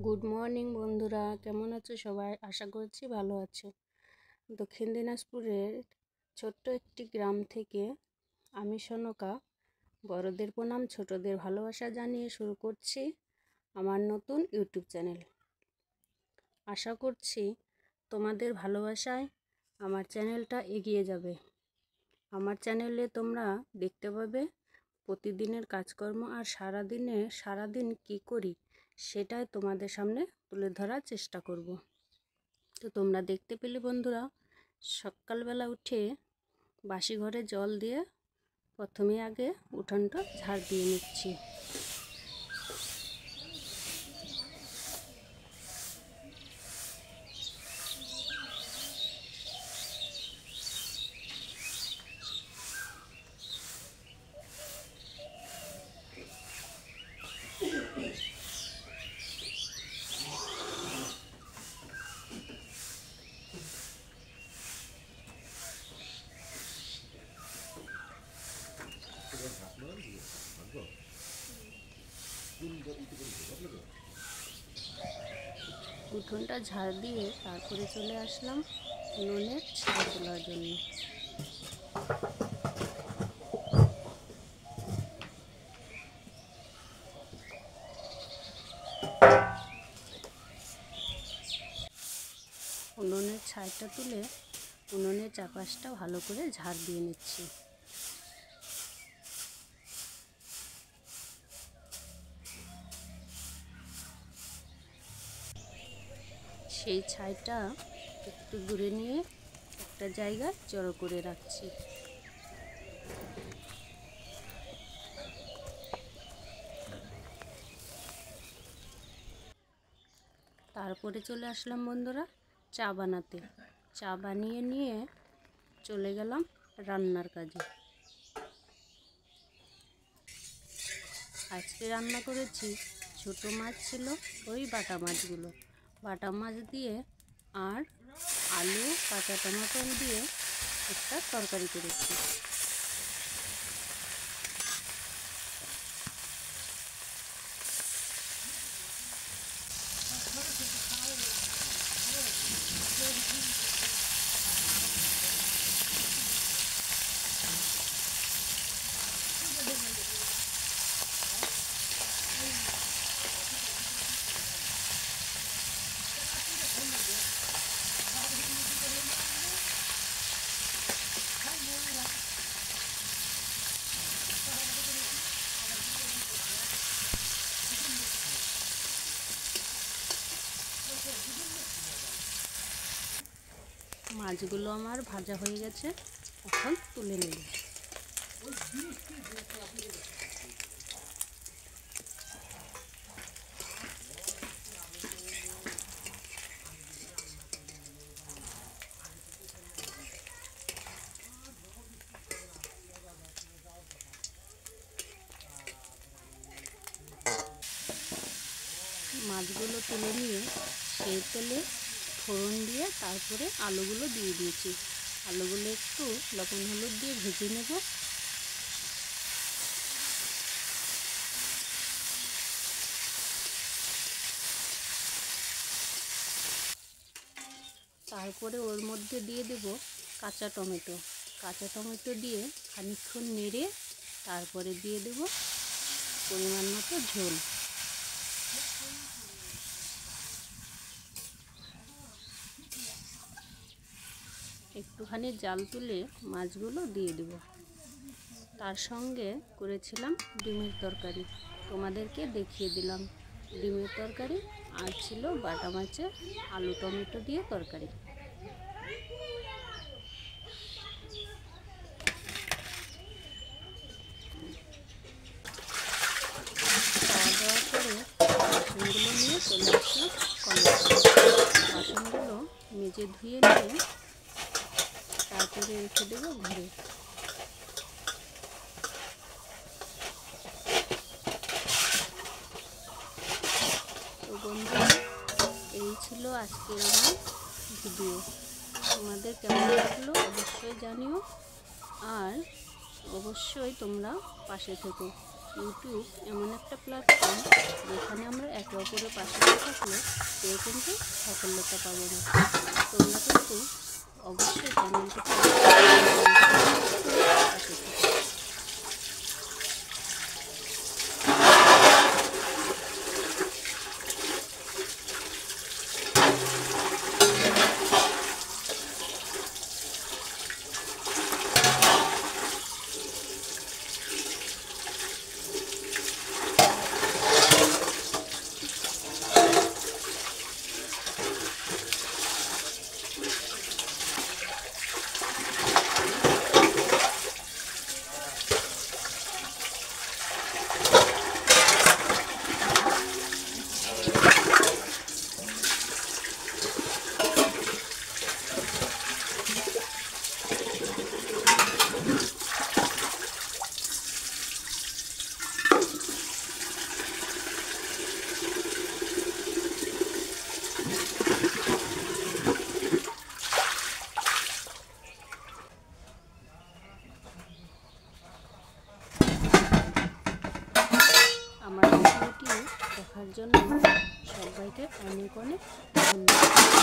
Good morning বন্ধুরা, কেমন আছো সবাই? আশা করছি ভালো আছো। দক্ষিণ দিনাজপুরের ছোট্ট একটি গ্রাম থেকে আমি সনকা বড়দের প্রণাম, ছোটদের ভালোবাসা জানিয়ে শুরু করছি আমার নতুন ইউটিউব চ্যানেল। আশা করছি তোমাদের ভালোবাসায় আমার চ্যানেলটা এগিয়ে যাবে। আমার চ্যানেলে তোমরা দেখতে পাবে প্রতিদিনের কাজকর্ম আর সারাদিন কি করি সেটাই তোমাদের সামনে তুলে ধরার চেষ্টা করব। তো তোমরা দেখতে পেলে বন্ধুরা, সকালবেলা উঠে বাসি ঘরে জল দিয়ে প্রথমে আগে উঠানটা ঝাড় দিয়ে নিচ্ছি। উঠোনটা ঝাড় দিয়ে তারপরে চলে আসলাম উনুনের ছাই তোলার জন্য। উনুনের ছাইটা তুলে উনুনের চারপাশটা ভালো করে ঝাড় দিয়ে নিচ্ছি। সেই ছাইটা একটু দূরে নিয়ে একটা জায়গায় জড়ো করে রাখছি। তারপরে চলে আসলাম বন্ধুরা চা বানাতে। চা বানিয়ে নিয়ে চলে গেলাম রান্নার কাজে। আজকে রান্না করেছি, ছোট মাছ ছিল, ওই বাটা মাছগুলো, বাটা মাছ দিয়ে আর আলু কাঁচা টমেটো দিয়ে একটা তরকারি করেছি। মাছগুলো আমার ভাজা হয়ে গেছে, এখন তুলে নেব। মাছগুলো তুলে নিয়ে সেই তেলে ফোড়ন দিয়ে তারপরে আলুগুলো দিয়ে দিয়েছি। আলুগুলো একটু লবণ হলুদ দিয়ে ভেজে নেব। তারপরে ওর মধ্যে দিয়ে দেব কাঁচা টমেটো। কাঁচা টমেটো দিয়ে খানিকক্ষণ নেড়ে তারপরে দিয়ে দেব পরিমাণ মতো ঝোল। একটুখানি জাল তুলে মাছগুলো দিয়ে দেব। তার সঙ্গে করেছিলাম ডিমের তরকারি, তোমাদেরকে দেখিয়ে দিলাম ডিমের তরকারি, আর ছিল বাটা মাছের আলু টমেটো দিয়ে তরকারি। খাওয়া দাওয়া করে বাসনগুলো নিয়ে চলে আসলাম কলের। বাসনগুলো মেজে ধুয়ে নিয়ে তারপরে রেখে দেবো ঘরে। তো বন্ধুরা, এই ছিল আজকের আমার ভিডিও। তোমাদের কেমন লাগলো অবশ্যই জানিও, আর অবশ্যই তোমরা পাশে থেকো। ইউটিউব এমন একটা প্ল্যাটফর্ম যেখানে আমরা একে অপরের পাশে না থাকলে কেউ কিন্তু সফলতা পাবো না। তোমরা কিন্তু অবশ্যই চ্যানেলটি পাশে থেকো। আমার ভিডিওটি দেখার জন্য সবাইকে অনেক অনেক ধন্যবাদ।